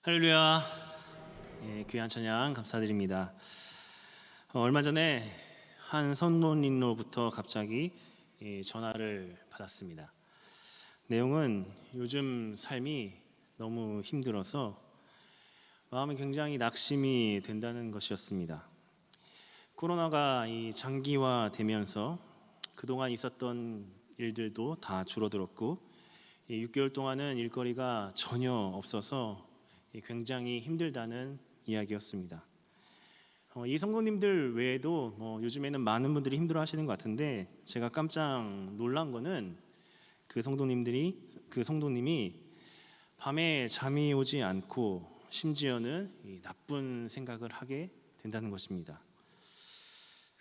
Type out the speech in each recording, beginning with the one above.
할렐루야. 귀한 찬양 감사드립니다. 얼마 전에 한 선모님로부터 갑자기 전화를 받았습니다. 내용은 요즘 삶이 너무 힘들어서 마음이 굉장히 낙심이 된다는 것이었습니다. 코로나가 장기화되면서 그동안 있었던 일들도 다 줄어들었고 6개월 동안은 일거리가 전혀 없어서 굉장히 힘들다는 이야기였습니다. 이 성도님들 외에도 요즘에는 많은 분들이 힘들어하시는 것 같은데 제가 깜짝 놀란 거는 그 성도님이 밤에 잠이 오지 않고 심지어는 나쁜 생각을 하게 된다는 것입니다.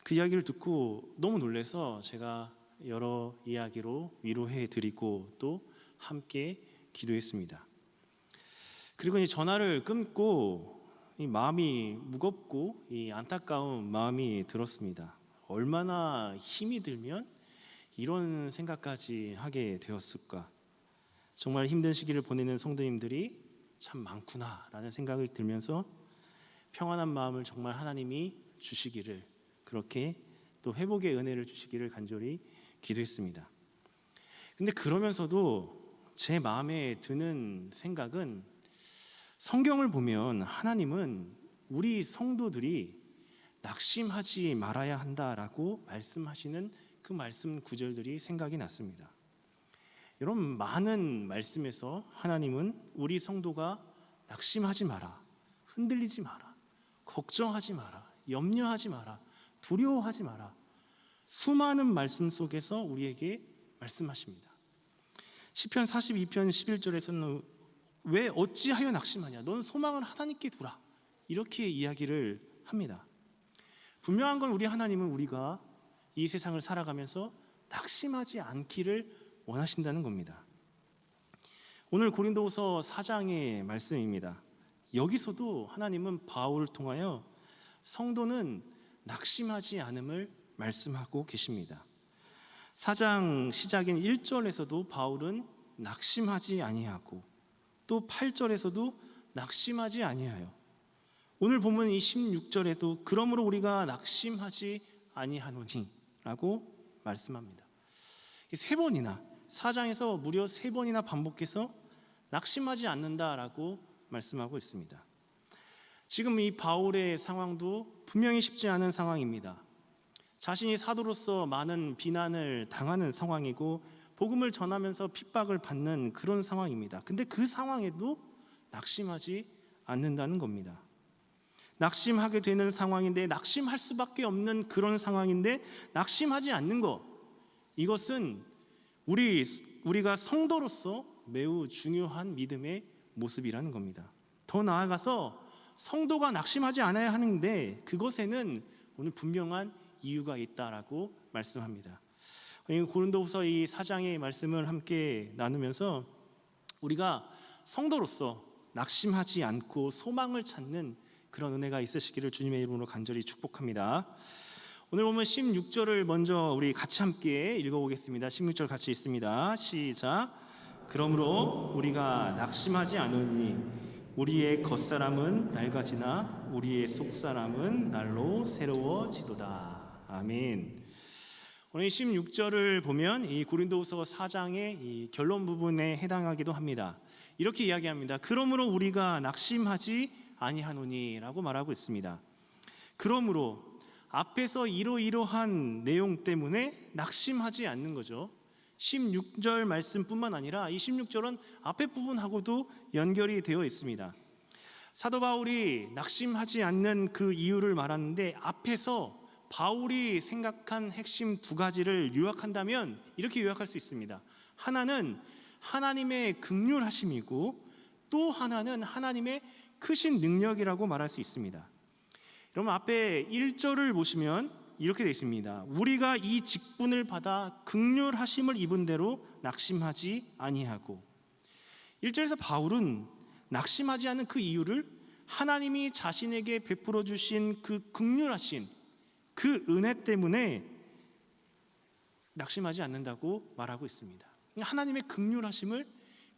그 이야기를 듣고 너무 놀라서 제가 여러 이야기로 위로해 드리고 또 함께 기도했습니다. 그리고 이 전화를 끊고 이 마음이 무겁고 이 안타까운 마음이 들었습니다. 얼마나 힘이 들면 이런 생각까지 하게 되었을까? 정말 힘든 시기를 보내는 성도님들이 참 많구나라는 생각이 들면서 평안한 마음을 정말 하나님이 주시기를, 그렇게 또 회복의 은혜를 주시기를 간절히 기도했습니다. 근데 그러면서도 제 마음에 드는 생각은 성경을 보면 하나님은 우리 성도들이 낙심하지 말아야 한다라고 말씀하시는 그 말씀 구절들이 생각이 났습니다. 여러분, 많은 말씀에서 하나님은 우리 성도가 낙심하지 마라, 흔들리지 마라, 걱정하지 마라, 염려하지 마라, 두려워하지 마라, 수많은 말씀 속에서 우리에게 말씀하십니다. 시편 42편 11절에서는 왜 어찌하여 낙심하냐, 넌 소망을 하나님께 두라, 이렇게 이야기를 합니다. 분명한 건 우리 하나님은 우리가 이 세상을 살아가면서 낙심하지 않기를 원하신다는 겁니다. 오늘 고린도후서 4장의 말씀입니다. 여기서도 하나님은 바울을 통하여 성도는 낙심하지 않음을 말씀하고 계십니다. 4장 시작인 1절에서도 바울은 낙심하지 아니하고 또 8절에서도 낙심하지 아니하여, 오늘 보면 이 16절에도 그러므로 우리가 낙심하지 아니하노니 라고 말씀합니다. 세 번이나 4장에서 무려 3번이나 반복해서 낙심하지 않는다라고 말씀하고 있습니다. 지금 이 바울의 상황도 분명히 쉽지 않은 상황입니다. 자신이 사도로서 많은 비난을 당하는 상황이고 복음을 전하면서 핍박을 받는 그런 상황입니다. 근데 그 상황에도 낙심하지 않는다는 겁니다. 낙심하게 되는 상황인데, 낙심할 수밖에 없는 그런 상황인데 낙심하지 않는 것, 이것은 우리가 성도로서 매우 중요한 믿음의 모습이라는 겁니다. 더 나아가서 성도가 낙심하지 않아야 하는데 그것에는 오늘 분명한 이유가 있다라고 말씀합니다. 고린도후서 이 4장의 말씀을 함께 나누면서 우리가 성도로서 낙심하지 않고 소망을 찾는 그런 은혜가 있으시기를 주님의 이름으로 간절히 축복합니다. 오늘 보면 16절을 먼저 우리 같이 함께 읽어보겠습니다. 16절 같이 읽습니다. 시작. 그러므로 우리가 낙심하지 않으니 우리의 겉사람은 낡아지나 우리의 속사람은 날로 새로워지도다. 아멘. 오늘 16절을 보면 이 고린도후서 4장의 이 결론 부분에 해당하기도 합니다. 이렇게 이야기합니다. 그러므로 우리가 낙심하지 아니하노니라고 말하고 있습니다. 그러므로 앞에서 이러이러한 내용 때문에 낙심하지 않는 거죠. 16절 말씀뿐만 아니라 이 16절은 앞에 부분하고도 연결이 되어 있습니다. 사도 바울이 낙심하지 않는 그 이유를 말하는데 앞에서 바울이 생각한 핵심 2가지를 요약한다면 이렇게 요약할 수 있습니다. 하나는 하나님의 긍휼하심이고 또 하나는 하나님의 크신 능력이라고 말할 수 있습니다. 여러분, 앞에 1절을 보시면 이렇게 되어 있습니다. 우리가 이 직분을 받아 긍휼하심을 입은 대로 낙심하지 아니하고, 1절에서 바울은 낙심하지 않는 그 이유를 하나님이 자신에게 베풀어 주신 그 긍휼하심, 그 은혜 때문에 낙심하지 않는다고 말하고 있습니다. 하나님의 긍휼하심을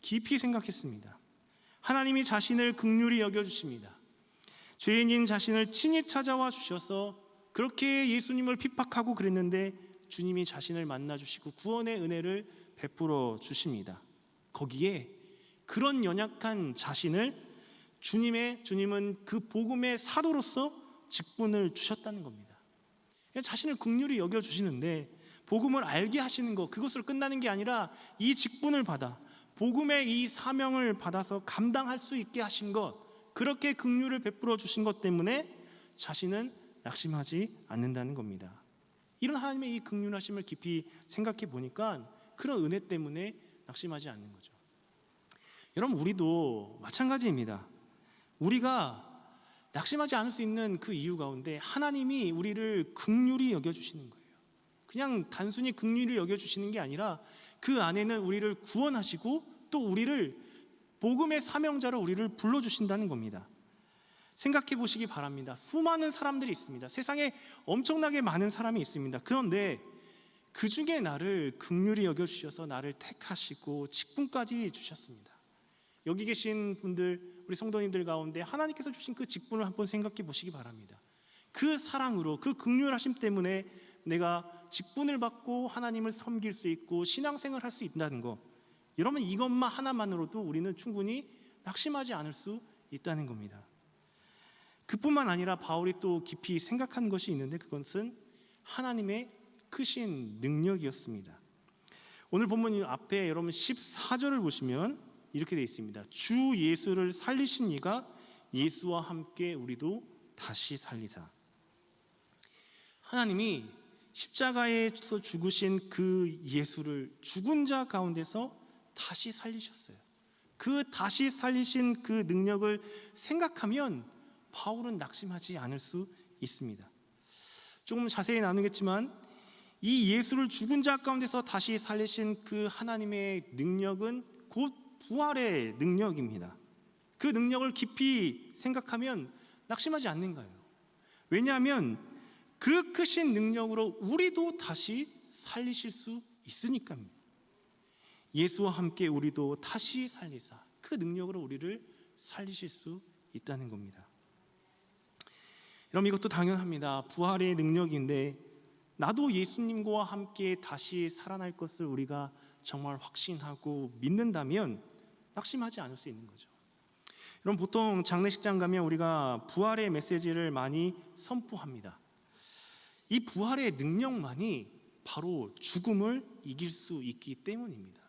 깊이 생각했습니다. 하나님이 자신을 긍휼히 여겨주십니다. 죄인인 자신을 친히 찾아와 주셔서 그렇게 예수님을 핍박하고 그랬는데 주님이 자신을 만나주시고 구원의 은혜를 베풀어 주십니다. 거기에 그런 연약한 자신을 주님은 그 복음의 사도로서 직분을 주셨다는 겁니다. 자신을 긍휼히 여겨주시는데 복음을 알게 하시는 것, 그것으로 끝나는 게 아니라 이 직분을 받아 복음의 이 사명을 받아서 감당할 수 있게 하신 것, 그렇게 긍휼을 베풀어 주신 것 때문에 자신은 낙심하지 않는다는 겁니다. 이런 하나님의 이 긍휼하심을 깊이 생각해 보니까 그런 은혜 때문에 낙심하지 않는 거죠. 여러분, 우리도 마찬가지입니다. 우리가 낙심하지 않을 수 있는 그 이유 가운데 하나님이 우리를 긍휼히 여겨주시는 거예요. 그냥 단순히 긍휼히 여겨주시는 게 아니라 그 안에는 우리를 구원하시고 또 우리를 복음의 사명자로 우리를 불러주신다는 겁니다. 생각해 보시기 바랍니다. 수많은 사람들이 있습니다. 세상에 엄청나게 많은 사람이 있습니다. 그런데 그 중에 나를 긍휼히 여겨주셔서 나를 택하시고 직분까지 주셨습니다. 여기 계신 분들, 우리 성도님들 가운데 하나님께서 주신 그 직분을 한번 생각해 보시기 바랍니다. 그 사랑으로, 그 긍휼하심 때문에 내가 직분을 받고 하나님을 섬길 수 있고 신앙생활을 할 수 있다는 것, 여러분, 이것만 하나만으로도 우리는 충분히 낙심하지 않을 수 있다는 겁니다. 그뿐만 아니라 바울이 또 깊이 생각한 것이 있는데 그것은 하나님의 크신 능력이었습니다. 오늘 본문 앞에 여러분 14절을 보시면 이렇게 되어 있습니다. 주 예수를 살리신 이가 예수와 함께 우리도 다시 살리사. 하나님이 십자가에서 죽으신 그 예수를 죽은 자 가운데서 다시 살리셨어요. 그 다시 살리신 그 능력을 생각하면 바울은 낙심하지 않을 수 있습니다. 조금 자세히 나누겠지만 이 예수를 죽은 자 가운데서 다시 살리신 그 하나님의 능력은 곧 부활의 능력입니다. 그 능력을 깊이 생각하면 낙심하지 않는 거예요. 왜냐하면 그 크신 능력으로 우리도 다시 살리실 수 있으니까입니다. 예수와 함께 우리도 다시 살리사, 그 능력으로 우리를 살리실 수 있다는 겁니다. 여러분, 이것도 당연합니다. 부활의 능력인데 나도 예수님과 함께 다시 살아날 것을 우리가 정말 확신하고 믿는다면 낙심하지 않을 수 있는 거죠. 여러분, 보통 장례식장 가면 우리가 부활의 메시지를 많이 선포합니다. 이 부활의 능력만이 바로 죽음을 이길 수 있기 때문입니다.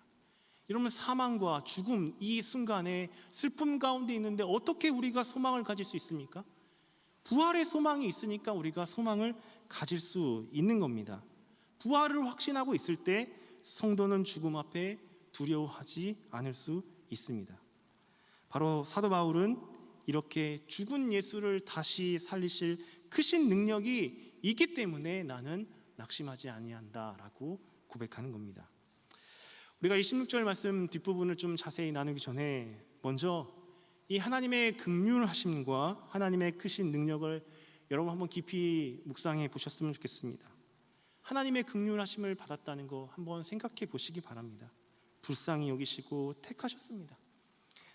여러분, 사망과 죽음, 이 순간에 슬픔 가운데 있는데 어떻게 우리가 소망을 가질 수 있습니까? 부활의 소망이 있으니까 우리가 소망을 가질 수 있는 겁니다. 부활을 확신하고 있을 때 성도는 죽음 앞에 두려워하지 않을 수 있습니다. 바로 사도 바울은 이렇게 죽은 예수를 다시 살리실 크신 능력이 있기 때문에 나는 낙심하지 아니한다라고 고백하는 겁니다. 우리가 이 16절 말씀 뒷부분을 좀 자세히 나누기 전에 먼저 이 하나님의 긍휼하심과 하나님의 크신 능력을 여러분 한번 깊이 묵상해 보셨으면 좋겠습니다. 하나님의 긍휼하심을 받았다는 거 한번 생각해 보시기 바랍니다. 불쌍히 여기시고 택하셨습니다.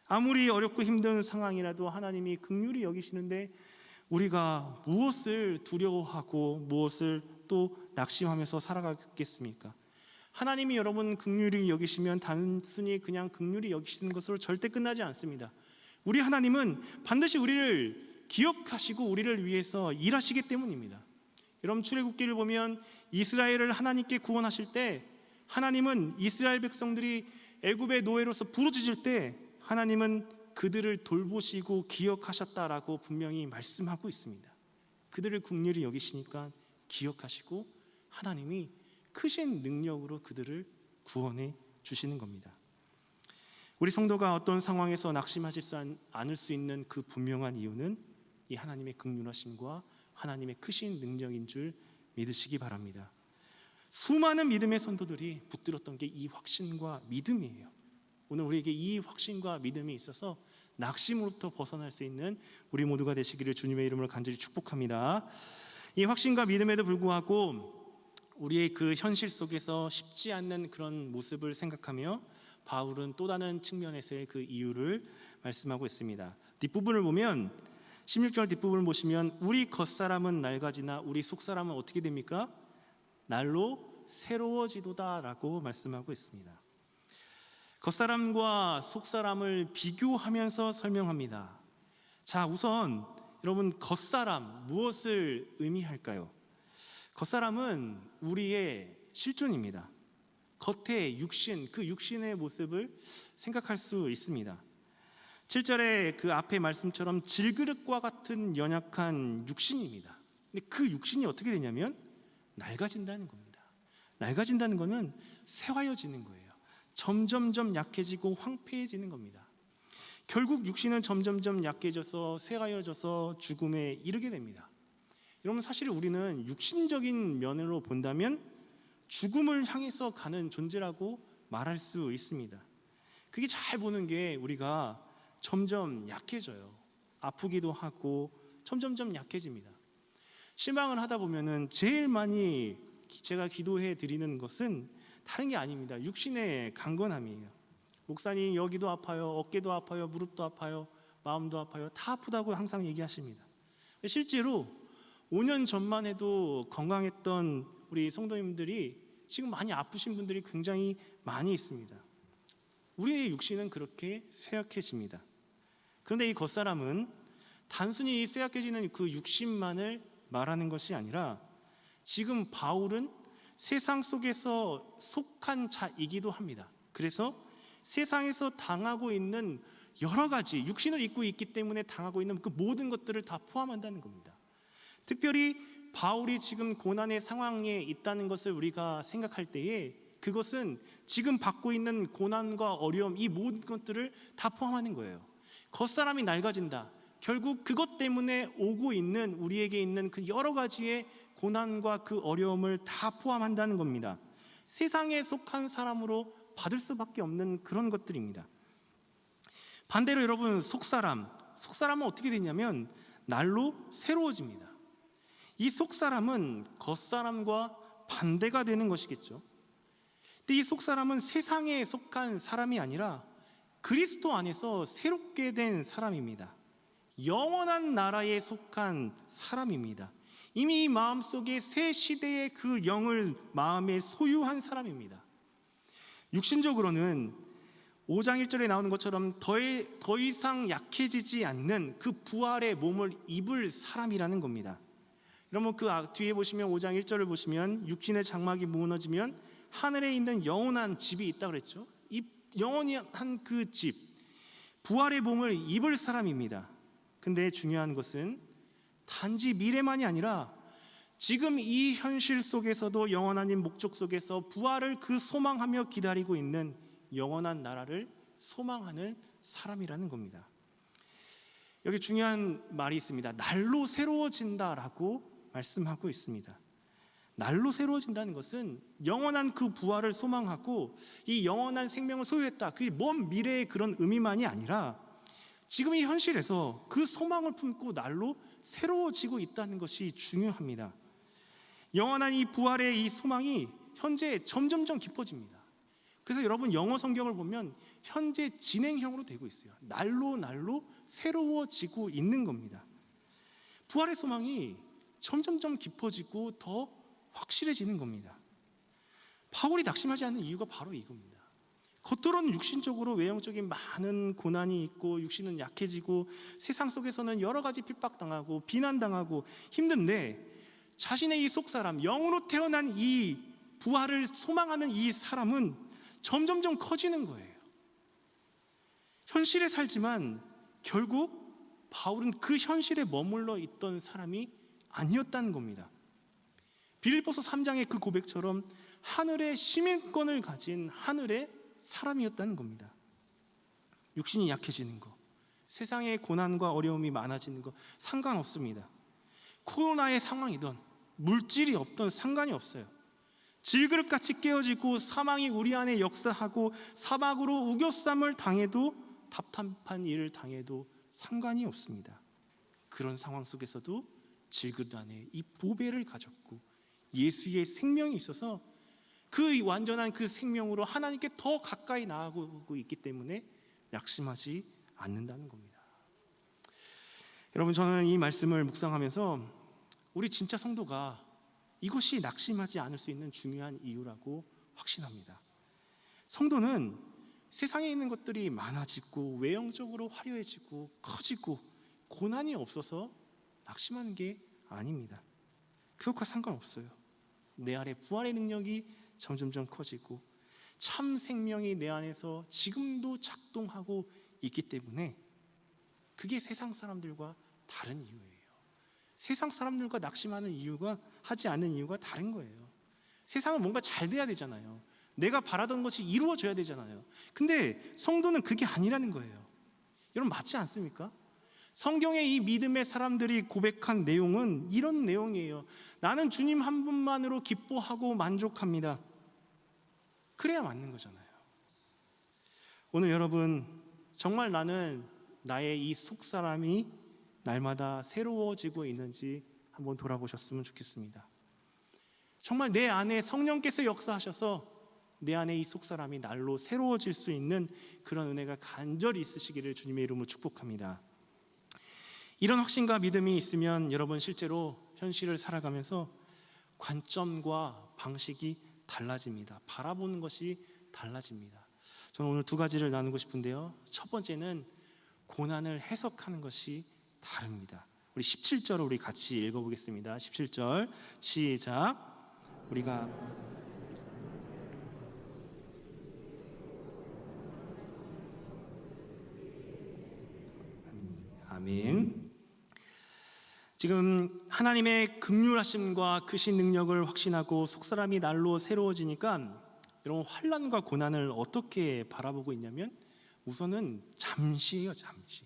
아무리 어렵고 힘든 상황이라도 하나님이 긍휼히 여기시는데 우리가 무엇을 두려워하고 무엇을 또 낙심하면서 살아가겠습니까? 하나님이 여러분 긍휼히 여기시면 단순히 그냥 긍휼히 여기시는 것으로 절대 끝나지 않습니다. 우리 하나님은 반드시 우리를 기억하시고 우리를 위해서 일하시기 때문입니다. 여러분, 출애굽기를 보면 이스라엘을 하나님께 구원하실 때 하나님은 이스라엘 백성들이 애굽의 노예로서 부르짖을 때 하나님은 그들을 돌보시고 기억하셨다라고 분명히 말씀하고 있습니다. 그들을 긍휼히 여기시니까 기억하시고 하나님이 크신 능력으로 그들을 구원해 주시는 겁니다. 우리 성도가 어떤 상황에서 낙심하지 않을 수 있는 그 분명한 이유는 이 하나님의 긍휼하심과 하나님의 크신 능력인 줄 믿으시기 바랍니다. 수많은 믿음의 선도들이 붙들었던 게 이 확신과 믿음이에요. 오늘 우리에게 이 확신과 믿음이 있어서 낙심으로부터 벗어날 수 있는 우리 모두가 되시기를 주님의 이름으로 간절히 축복합니다. 이 확신과 믿음에도 불구하고 우리의 그 현실 속에서 쉽지 않는 그런 모습을 생각하며 바울은 또 다른 측면에서의 그 이유를 말씀하고 있습니다. 뒷부분을 보면 16절 뒷부분을 보시면 우리 겉사람은 낡아지나 우리 속사람은 어떻게 됩니까? 날로 새로워지도다라고 말씀하고 있습니다. 겉사람과 속사람을 비교하면서 설명합니다. 자, 우선 여러분 겉사람 무엇을 의미할까요? 겉사람은 우리의 실존입니다. 겉의 육신, 그 육신의 모습을 생각할 수 있습니다. 7절에 그 앞에 말씀처럼 질그릇과 같은 연약한 육신입니다. 근데 그 육신이 어떻게 되냐면 낡아진다는 겁니다. 낡아진다는 것은 쇠화여지는 거예요. 점점점 약해지고 황폐해지는 겁니다. 결국 육신은 점점점 약해져서 쇠화여져서 죽음에 이르게 됩니다. 여러분, 사실 우리는 육신적인 면으로 본다면 죽음을 향해서 가는 존재라고 말할 수 있습니다. 그게 잘 보는 게 우리가 점점 약해져요. 아프기도 하고 점점점 약해집니다. 신방을 하다 보면은 제일 많이 제가 기도해 드리는 것은 다른 게 아닙니다. 육신의 강건함이에요. 목사님, 여기도 아파요, 어깨도 아파요, 무릎도 아파요, 마음도 아파요, 다 아프다고 항상 얘기하십니다. 실제로 5년 전만 해도 건강했던 우리 성도님들이 지금 많이 아프신 분들이 굉장히 많이 있습니다. 우리의 육신은 그렇게 쇠약해집니다. 그런데 이 겉사람은 단순히 쇠약해지는 그 육신만을 말하는 것이 아니라 지금 바울은 세상 속에서 속한 자이기도 합니다. 그래서 세상에서 당하고 있는 여러 가지 육신을 입고 있기 때문에 당하고 있는 그 모든 것들을 다 포함한다는 겁니다. 특별히 바울이 지금 고난의 상황에 있다는 것을 우리가 생각할 때에 그것은 지금 받고 있는 고난과 어려움, 이 모든 것들을 다 포함하는 거예요. 겉사람이 낡아진다. 결국 그것 때문에 오고 있는 우리에게 있는 그 여러 가지의 고난과 그 어려움을 다 포함한다는 겁니다. 세상에 속한 사람으로 받을 수밖에 없는 그런 것들입니다. 반대로 여러분, 속사람은 어떻게 되냐면 날로 새로워집니다. 이 속사람은 겉사람과 반대가 되는 것이겠죠. 근데 이 속사람은 세상에 속한 사람이 아니라 그리스도 안에서 새롭게 된 사람입니다. 영원한 나라에 속한 사람입니다. 이미 마음속에 새 시대의 그 영을 마음에 소유한 사람입니다. 육신적으로는 5장 1절에 나오는 것처럼 더 이상 약해지지 않는 그 부활의 몸을 입을 사람이라는 겁니다. 여러분, 그 뒤에 보시면 5장 1절을 보시면 육신의 장막이 무너지면 하늘에 있는 영원한 집이 있다고 그랬죠. 이 영원한 그 집, 부활의 몸을 입을 사람입니다. 근데 중요한 것은 단지 미래만이 아니라 지금 이 현실 속에서도 영원한 목적 속에서 부활을 그 소망하며 기다리고 있는 영원한 나라를 소망하는 사람이라는 겁니다. 여기 중요한 말이 있습니다. 날로 새로워진다라고 말씀하고 있습니다. 날로 새로워진다는 것은 영원한 그 부활을 소망하고 이 영원한 생명을 소유했다, 그게 먼 미래의 그런 의미만이 아니라 지금 이 현실에서 그 소망을 품고 날로 새로워지고 있다는 것이 중요합니다. 영원한 이 부활의 이 소망이 현재 점점점 깊어집니다. 그래서 여러분, 영어 성경을 보면 현재 진행형으로 되고 있어요. 날로 새로워지고 있는 겁니다. 부활의 소망이 점점점 깊어지고 더 확실해지는 겁니다. 바울이 낙심하지 않는 이유가 바로 이겁니다. 겉으로는 육신적으로 외형적인 많은 고난이 있고 육신은 약해지고 세상 속에서는 여러 가지 핍박당하고 비난당하고 힘든데 자신의 이 속사람, 영으로 태어난 이 부활을 소망하는 이 사람은 점점점 커지는 거예요. 현실에 살지만 결국 바울은 그 현실에 머물러 있던 사람이 아니었다는 겁니다. 빌립보서 3장의 그 고백처럼 하늘의 시민권을 가진 하늘의 사람이었다는 겁니다. 육신이 약해지는 거, 세상의 고난과 어려움이 많아지는 거 상관없습니다. 코로나의 상황이든 물질이 없든 상관이 없어요. 질그릇같이 깨어지고 사망이 우리 안에 역사하고 사막으로 우겨쌈을 당해도 답답한 일을 당해도 상관이 없습니다. 그런 상황 속에서도 질그릇 안에 이 보배를 가졌고 예수의 생명이 있어서 그 완전한 그 생명으로 하나님께 더 가까이 나아가고 있기 때문에 낙심하지 않는다는 겁니다. 여러분, 저는 이 말씀을 묵상하면서 우리 진짜 성도가 이것이 낙심하지 않을 수 있는 중요한 이유라고 확신합니다. 성도는 세상에 있는 것들이 많아지고 외형적으로 화려해지고 커지고 고난이 없어서 낙심하는 게 아닙니다. 그것과 상관없어요. 내 안에 부활의 능력이 점점점 커지고 참 생명이 내 안에서 지금도 작동하고 있기 때문에 그게 세상 사람들과 다른 이유예요. 세상 사람들과 낙심하는 이유가 하지 않는 이유가 다른 거예요. 세상은 뭔가 잘 돼야 되잖아요. 내가 바라던 것이 이루어져야 되잖아요. 근데 성도는 그게 아니라는 거예요. 여러분, 맞지 않습니까? 성경의 이 믿음의 사람들이 고백한 내용은 이런 내용이에요. 나는 주님 한 분만으로 기뻐하고 만족합니다. 그래야 맞는 거잖아요. 오늘 여러분, 정말 나는 나의 이 속사람이 날마다 새로워지고 있는지 한번 돌아보셨으면 좋겠습니다. 정말 내 안에 성령께서 역사하셔서 내 안에 이 속사람이 날로 새로워질 수 있는 그런 은혜가 간절히 있으시기를 주님의 이름으로 축복합니다. 이런 확신과 믿음이 있으면 여러분, 실제로 현실을 살아가면서 관점과 방식이 달라집니다. 바라보는 것이 달라집니다. 저는 오늘 두 가지를 나누고 싶은데요. 첫 번째는 고난을 해석하는 것이 다릅니다. 우리 17절을 우리 같이 읽어보겠습니다. 17절 시작. 우리가 아멘. 지금 하나님의 긍휼하심과 크신 능력을 확신하고 속사람이 날로 새로워지니까 여러분, 환난과 고난을 어떻게 바라보고 있냐면 우선은 잠시예요. 잠시.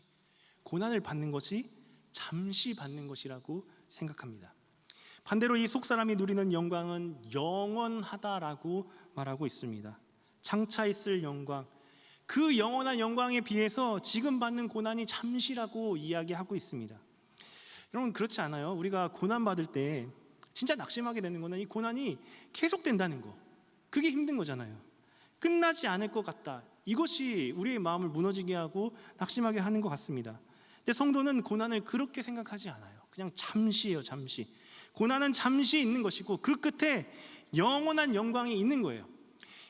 고난을 받는 것이 잠시 받는 것이라고 생각합니다. 반대로 이 속사람이 누리는 영광은 영원하다라고 말하고 있습니다. 장차 있을 영광, 그 영원한 영광에 비해서 지금 받는 고난이 잠시라고 이야기하고 있습니다. 여러분, 그렇지 않아요? 우리가 고난 받을 때 진짜 낙심하게 되는 거는 이 고난이 계속된다는 거, 그게 힘든 거잖아요. 끝나지 않을 것 같다, 이것이 우리의 마음을 무너지게 하고 낙심하게 하는 것 같습니다. 근데 성도는 고난을 그렇게 생각하지 않아요. 그냥 잠시예요. 잠시. 고난은 잠시 있는 것이고 그 끝에 영원한 영광이 있는 거예요.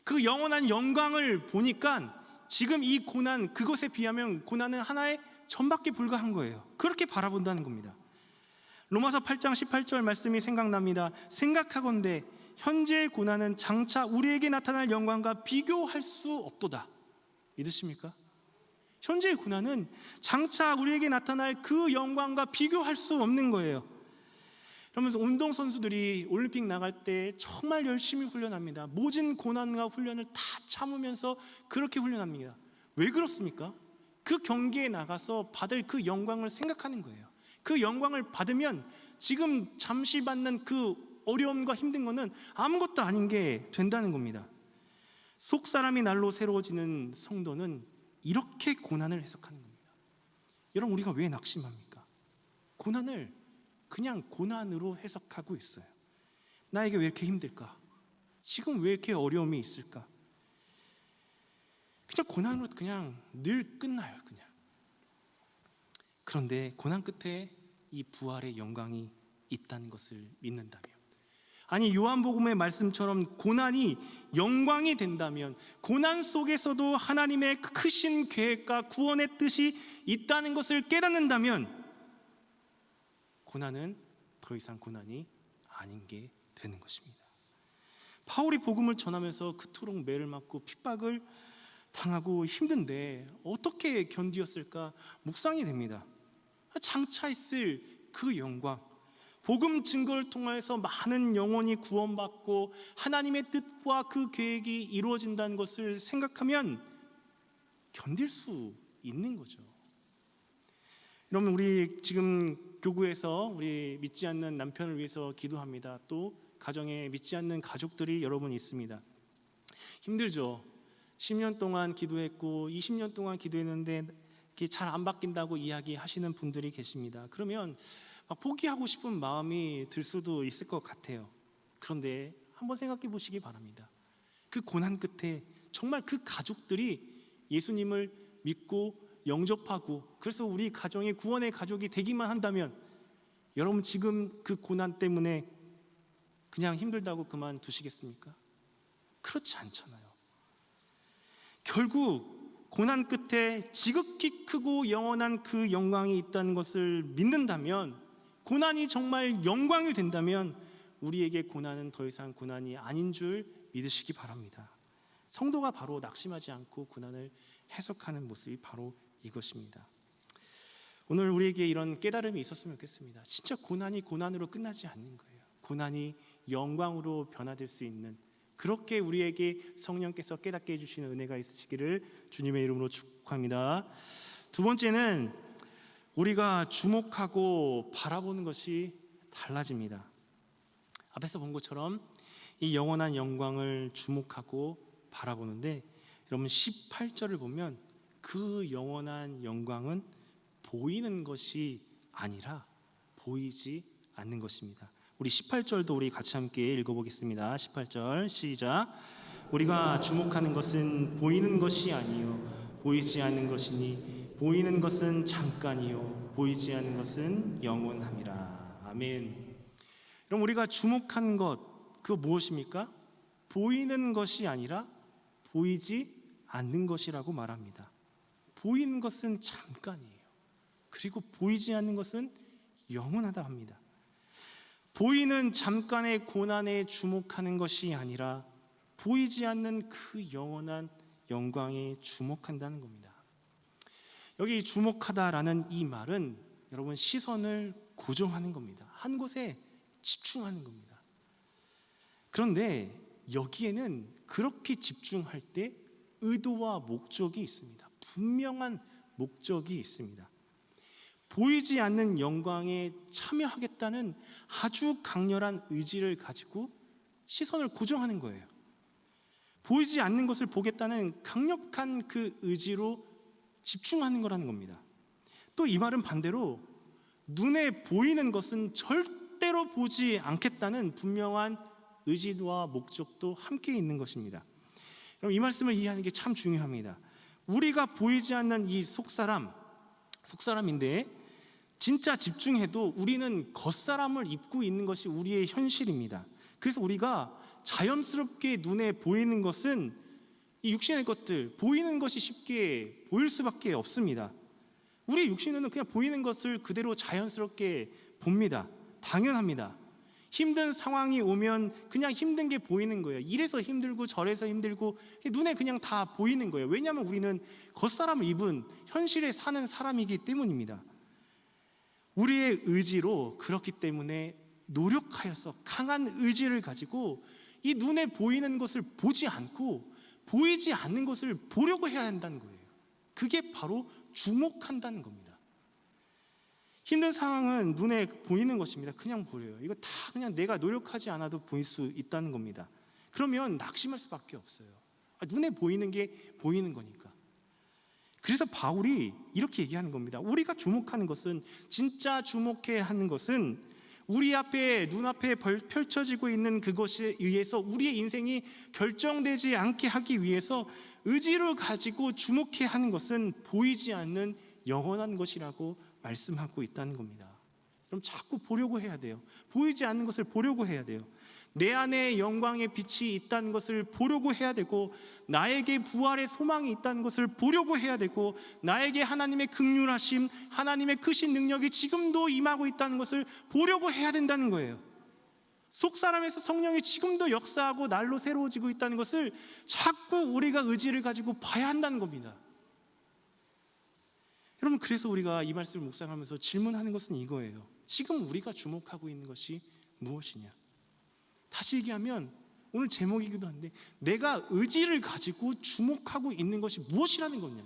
그 영원한 영광을 보니까 지금 이 고난, 그것에 비하면 고난은 하나의 점밖에 불과한 거예요. 그렇게 바라본다는 겁니다. 로마서 8장 18절 말씀이 생각납니다. 생각하건대 현재의 고난은 장차 우리에게 나타날 영광과 비교할 수 없도다. 믿으십니까? 현재의 고난은 장차 우리에게 나타날 그 영광과 비교할 수 없는 거예요. 그러면서 운동선수들이 올림픽 나갈 때 정말 열심히 훈련합니다. 모진 고난과 훈련을 다 참으면서 그렇게 훈련합니다. 왜 그렇습니까? 그 경기에 나가서 받을 그 영광을 생각하는 거예요. 그 영광을 받으면 지금 잠시 받는 그 어려움과 힘든 거는 아무것도 아닌 게 된다는 겁니다. 속사람이 날로 새로워지는 성도는 이렇게 고난을 해석하는 겁니다. 여러분, 우리가 왜 낙심합니까? 고난을 그냥 고난으로 해석하고 있어요. 나에게 왜 이렇게 힘들까? 지금 왜 이렇게 어려움이 있을까? 그냥 고난으로 그냥 늘 끝나요. 그냥. 그런데 고난 끝에 이 부활의 영광이 있다는 것을 믿는다면, 아니 요한복음의 말씀처럼 고난이 영광이 된다면, 고난 속에서도 하나님의 크신 계획과 구원의 뜻이 있다는 것을 깨닫는다면 고난은 더 이상 고난이 아닌 게 되는 것입니다. 바울이 복음을 전하면서 그토록 매를 맞고 핍박을 당하고 힘든데 어떻게 견디었을까 묵상이 됩니다. 장차 있을 그 영광, 복음 증거를 통해서 많은 영혼이 구원받고 하나님의 뜻과 그 계획이 이루어진다는 것을 생각하면 견딜 수 있는 거죠. 여러분, 우리 지금 교구에서 우리 믿지 않는 남편을 위해서 기도합니다. 또 가정에 믿지 않는 가족들이 여러분 있습니다. 힘들죠. 10년 동안 기도했고 20년 동안 기도했는데 잘 안 바뀐다고 이야기하시는 분들이 계십니다. 그러면 막 포기하고 싶은 마음이 들 수도 있을 것 같아요. 그런데 한번 생각해 보시기 바랍니다. 그 고난 끝에 정말 그 가족들이 예수님을 믿고 영접하고 그래서 우리 가정이 구원의 가족이 되기만 한다면 여러분 지금 그 고난 때문에 그냥 힘들다고 그만두시겠습니까? 그렇지 않잖아요. 결국 고난 끝에 지극히 크고 영원한 그 영광이 있다는 것을 믿는다면, 고난이 정말 영광이 된다면 우리에게 고난은 더 이상 고난이 아닌 줄 믿으시기 바랍니다. 성도가 바로 낙심하지 않고 고난을 해석하는 모습이 바로 이것입니다. 오늘 우리에게 이런 깨달음이 있었으면 좋겠습니다. 진짜 고난이 고난으로 끝나지 않는 거예요. 고난이 영광으로 변화될 수 있는, 그렇게 우리에게 성령께서 깨닫게 해주시는 은혜가 있으시기를 주님의 이름으로 축복합니다. 두 번째는 우리가 주목하고 바라보는 것이 달라집니다. 앞에서 본 것처럼 이 영원한 영광을 주목하고 바라보는데, 여러분 18절을 보면 그 영원한 영광은 보이는 것이 아니라 보이지 않는 것입니다. 우리 18절도 우리 같이 함께 읽어보겠습니다. 18절 시작. 우리가 주목하는 것은 보이는 것이 아니요 보이지 않는 것이니 보이는 것은 잠깐이요 보이지 않는 것은 영원함이라. 아멘. 그럼 우리가 주목하는 것, 그거 무엇입니까? 보이는 것이 아니라 보이지 않는 것이라고 말합니다. 보이는 것은 잠깐이에요. 그리고 보이지 않는 것은 영원하다 합니다. 보이는 잠깐의 고난에 주목하는 것이 아니라 보이지 않는 그 영원한 영광에 주목한다는 겁니다. 여기 주목하다라는 이 말은 여러분 시선을 고정하는 겁니다. 한 곳에 집중하는 겁니다. 그런데 여기에는 그렇게 집중할 때 의도와 목적이 있습니다. 분명한 목적이 있습니다. 보이지 않는 영광에 참여하겠다는 아주 강렬한 의지를 가지고 시선을 고정하는 거예요. 보이지 않는 것을 보겠다는 강력한 그 의지로 집중하는 거라는 겁니다. 또 이 말은 반대로 눈에 보이는 것은 절대로 보지 않겠다는 분명한 의지와 목적도 함께 있는 것입니다. 이 말씀을 이해하는 게 참 중요합니다. 우리가 보이지 않는 이 속사람인데 진짜 집중해도 우리는 겉사람을 입고 있는 것이 우리의 현실입니다. 그래서 우리가 자연스럽게 눈에 보이는 것은 이 육신의 것들, 보이는 것이 쉽게 보일 수밖에 없습니다. 우리 육신은 그냥 보이는 것을 그대로 자연스럽게 봅니다. 당연합니다. 힘든 상황이 오면 그냥 힘든 게 보이는 거예요. 이래서 힘들고 저래서 힘들고 눈에 그냥 다 보이는 거예요. 왜냐하면 우리는 겉사람을 입은 현실에 사는 사람이기 때문입니다. 우리의 의지로, 그렇기 때문에 노력하여서 강한 의지를 가지고 이 눈에 보이는 것을 보지 않고 보이지 않는 것을 보려고 해야 한다는 거예요. 그게 바로 주목한다는 겁니다. 힘든 상황은 눈에 보이는 것입니다. 그냥 보여요. 이거 다 그냥 내가 노력하지 않아도 보일 수 있다는 겁니다. 그러면 낙심할 수밖에 없어요. 눈에 보이는 게 보이는 거니까. 그래서 바울이 이렇게 얘기하는 겁니다. 우리가 주목하는 것은, 진짜 주목해야 하는 것은 우리 앞에, 눈앞에 펼쳐지고 있는 그것에 의해서 우리의 인생이 결정되지 않게 하기 위해서 의지를 가지고 주목해야 하는 것은 보이지 않는 영원한 것이라고 말씀하고 있다는 겁니다. 그럼 자꾸 보려고 해야 돼요. 보이지 않는 것을 보려고 해야 돼요. 내 안에 영광의 빛이 있다는 것을 보려고 해야 되고, 나에게 부활의 소망이 있다는 것을 보려고 해야 되고, 나에게 하나님의 긍휼하심, 하나님의 크신 능력이 지금도 임하고 있다는 것을 보려고 해야 된다는 거예요. 속사람에서 성령이 지금도 역사하고 날로 새로워지고 있다는 것을 자꾸 우리가 의지를 가지고 봐야 한다는 겁니다. 여러분, 그래서 우리가 이 말씀을 묵상하면서 질문하는 것은 이거예요. 지금 우리가 주목하고 있는 것이 무엇이냐? 다시 얘기하면 오늘 제목이기도 한데, 내가 의지를 가지고 주목하고 있는 것이 무엇이라는 거냐?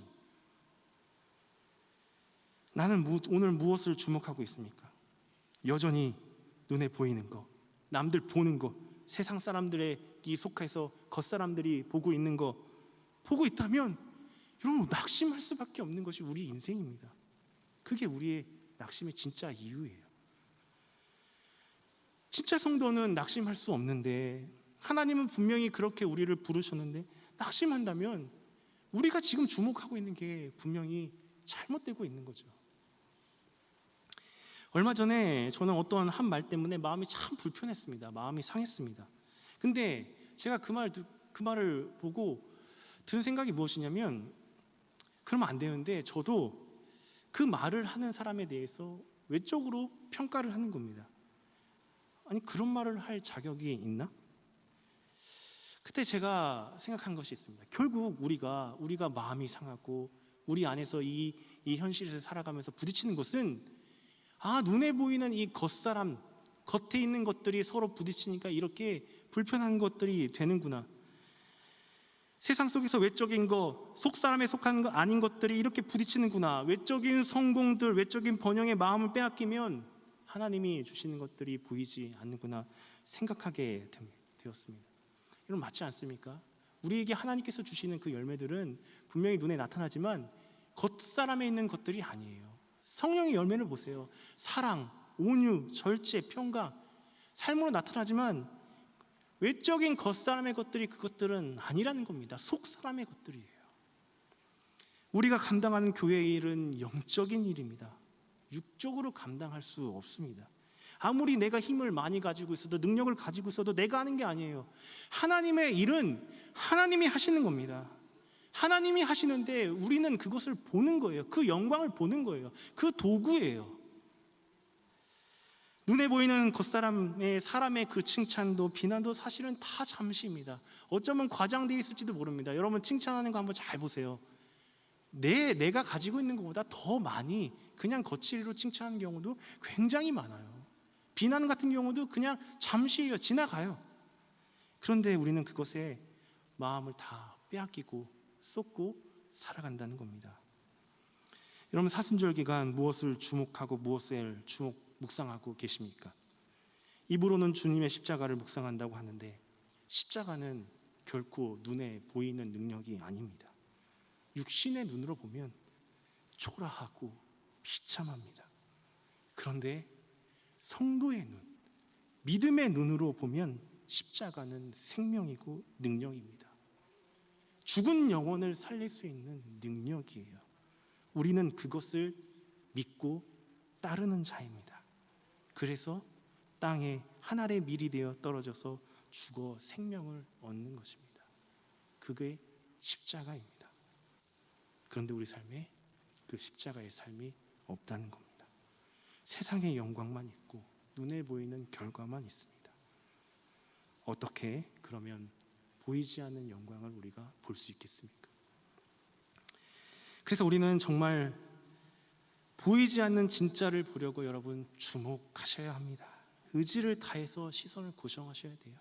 나는 오늘 무엇을 주목하고 있습니까? 여전히 눈에 보이는 거, 남들 보는 거, 세상 사람들에 속해서 겉사람들이 보고 있는 거 보고 있다면 여러분, 낙심할 수밖에 없는 것이 우리 인생입니다. 그게 우리의 낙심의 진짜 이유예요. 진짜 성도는 낙심할 수 없는데 하나님은 분명히 그렇게 우리를 부르셨는데 낙심한다면 우리가 지금 주목하고 있는 게 분명히 잘못되고 있는 거죠. 얼마 전에 저는 어떤 한 말 때문에 마음이 참 불편했습니다. 마음이 상했습니다. 근데 제가 그 말을 보고 든 생각이 무엇이냐면, 그러면 안 되는데 저도 그 말을 하는 사람에 대해서 외적으로 평가를 하는 겁니다. 아니, 그런 말을 할 자격이 있나? 그때 제가 생각한 것이 있습니다. 결국 우리가 마음이 상하고 우리 안에서 이 현실에서 살아가면서 부딪히는 것은, 눈에 보이는 이 겉사람, 겉에 있는 것들이 서로 부딪히니까 이렇게 불편한 것들이 되는구나. 세상 속에서 외적인 것, 속사람에 속한 것 아닌 것들이 이렇게 부딪히는구나. 외적인 성공들, 외적인 번영의 마음을 빼앗기면 하나님이 주시는 것들이 보이지 않는구나 생각하게 되었습니다. 여러분, 맞지 않습니까? 우리에게 하나님께서 주시는 그 열매들은 분명히 눈에 나타나지만 겉사람에 있는 것들이 아니에요. 성령의 열매를 보세요. 사랑, 온유, 절제, 평강, 삶으로 나타나지만 외적인 겉사람의 것들이 그것들은 아니라는 겁니다. 속사람의 것들이에요. 우리가 감당하는 교회의 일은 영적인 일입니다. 육적으로 감당할 수 없습니다. 아무리 내가 힘을 많이 가지고 있어도, 능력을 가지고 있어도 내가 하는 게 아니에요. 하나님의 일은 하나님이 하시는 겁니다. 하나님이 하시는데 우리는 그것을 보는 거예요. 그 영광을 보는 거예요. 그 도구예요. 눈에 보이는 겉사람의 사람의 그 칭찬도 비난도 사실은 다 잠시입니다. 어쩌면 과장되어 있을지도 모릅니다. 여러분, 칭찬하는 거 한번 잘 보세요. 내가 가지고 있는 것보다 더 많이 그냥 거칠로 칭찬하는 경우도 굉장히 많아요. 비난 같은 경우도 그냥 잠시예요. 지나가요. 그런데 우리는 그것에 마음을 다 빼앗기고 쏟고 살아간다는 겁니다. 여러분, 사순절 기간 무엇을 주목하고 무엇을 묵상하고 계십니까? 입으로는 주님의 십자가를 묵상한다고 하는데 십자가는 결코 눈에 보이는 능력이 아닙니다. 육신의 눈으로 보면 초라하고 비참합니다. 그런데 성도의 눈, 믿음의 눈으로 보면 십자가는 생명이고 능력입니다. 죽은 영혼을 살릴 수 있는 능력이에요. 우리는 그것을 믿고 따르는 자입니다. 그래서 땅에 한 알의 밀이 되어 떨어져서 죽어 생명을 얻는 것입니다. 그게 십자가입니다. 그런데 우리 삶에 그 십자가의 삶이 없다는 겁니다. 세상의 영광만 있고 눈에 보이는 결과만 있습니다. 어떻게 그러면 보이지 않는 영광을 우리가 볼 수 있겠습니까? 그래서 우리는 정말 보이지 않는 진짜를 보려고 여러분 주목하셔야 합니다. 의지를 다해서 시선을 고정하셔야 돼요.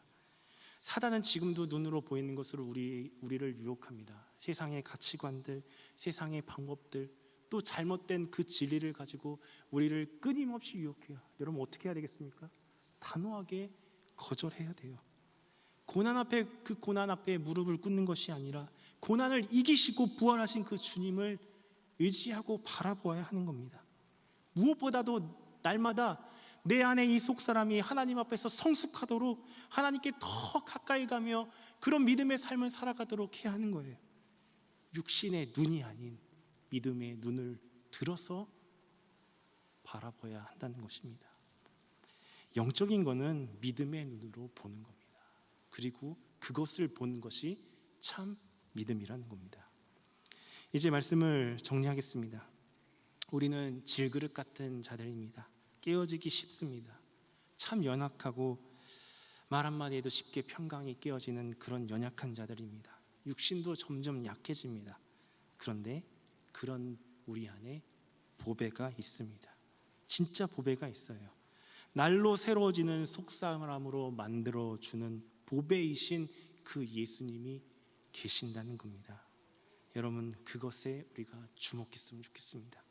사단은 지금도 눈으로 보이는 것으로 우리를 유혹합니다. 세상의 가치관들, 세상의 방법들, 또 잘못된 그 진리를 가지고 우리를 끊임없이 유혹해요. 여러분, 어떻게 해야 되겠습니까? 단호하게 거절해야 돼요. 고난 앞에 무릎을 꿇는 것이 아니라 고난을 이기시고 부활하신 그 주님을 의지하고 바라보아야 하는 겁니다. 무엇보다도 날마다 내 안에 이 속사람이 하나님 앞에서 성숙하도록, 하나님께 더 가까이 가며 그런 믿음의 삶을 살아가도록 해야 하는 거예요. 육신의 눈이 아닌 믿음의 눈을 들어서 바라봐야 한다는 것입니다. 영적인 거는 믿음의 눈으로 보는 겁니다. 그리고 그것을 보는 것이 참 믿음이라는 겁니다. 이제 말씀을 정리하겠습니다. 우리는 질그릇 같은 자들입니다. 깨어지기 쉽습니다. 참 연약하고 말 한마디에도 쉽게 평강이 깨어지는 그런 연약한 자들입니다. 육신도 점점 약해집니다. 그런데 그런 우리 안에 보배가 있습니다. 진짜 보배가 있어요. 날로 새로워지는 속사람으로 만들어주는 보배이신 그 예수님이 계신다는 겁니다. 여러분, 그것에 우리가 주목했으면 좋겠습니다.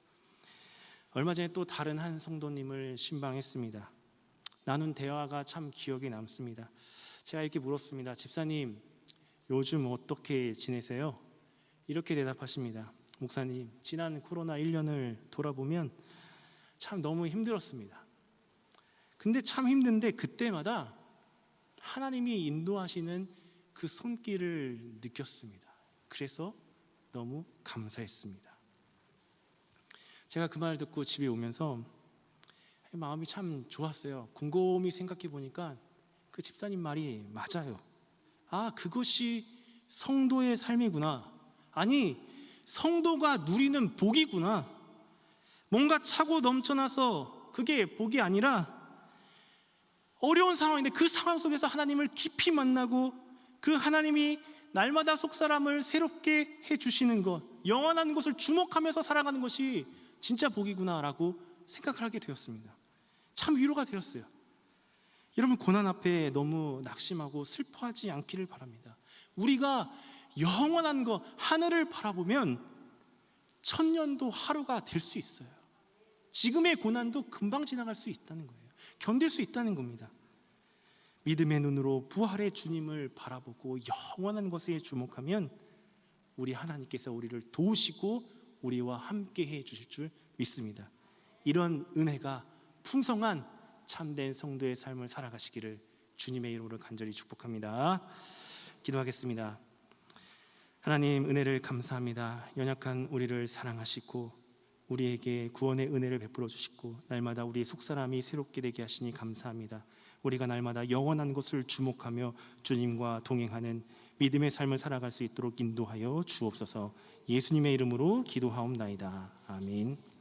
얼마 전에 또 다른 한 성도님을 신방했습니다. 나눈 대화가 참 기억에 남습니다. 제가 이렇게 물었습니다. 집사님, 요즘 어떻게 지내세요? 이렇게 대답하십니다. 목사님, 지난 코로나 1년을 돌아보면 참 너무 힘들었습니다. 근데 참 힘든데 그때마다 하나님이 인도하시는 그 손길을 느꼈습니다. 그래서 너무 감사했습니다. 제가 그 말 듣고 집에 오면서 마음이 참 좋았어요. 곰곰이 생각해 보니까 그 집사님 말이 맞아요. 아, 그것이 성도의 삶이구나. 아니, 성도가 누리는 복이구나. 뭔가 차고 넘쳐나서 그게 복이 아니라 어려운 상황인데 그 상황 속에서 하나님을 깊이 만나고 그 하나님이 날마다 속사람을 새롭게 해주시는 것, 영원한 것을 주목하면서 살아가는 것이 진짜 복이구나라고 생각을 하게 되었습니다. 참 위로가 되었어요. 여러분, 고난 앞에 너무 낙심하고 슬퍼하지 않기를 바랍니다. 우리가 영원한 것, 하늘을 바라보면 천년도 하루가 될 수 있어요. 지금의 고난도 금방 지나갈 수 있다는 거예요. 견딜 수 있다는 겁니다. 믿음의 눈으로 부활의 주님을 바라보고 영원한 것에 주목하면 우리 하나님께서 우리를 도우시고 우리와 함께 해 주실 줄 믿습니다. 이런 은혜가 풍성한 참된 성도의 삶을 살아가시기를 주님의 이름으로 간절히 축복합니다. 기도하겠습니다. 하나님, 은혜를 감사합니다. 연약한 우리를 사랑하시고 우리에게 구원의 은혜를 베풀어 주시고 날마다 우리의 속사람이 새롭게 되게 하시니 감사합니다. 우리가 날마다 영원한 것을 주목하며 주님과 동행하는 믿음의 삶을 살아갈 수 있도록 인도하여 주옵소서. 예수님의 이름으로 기도하옵나이다. 아멘.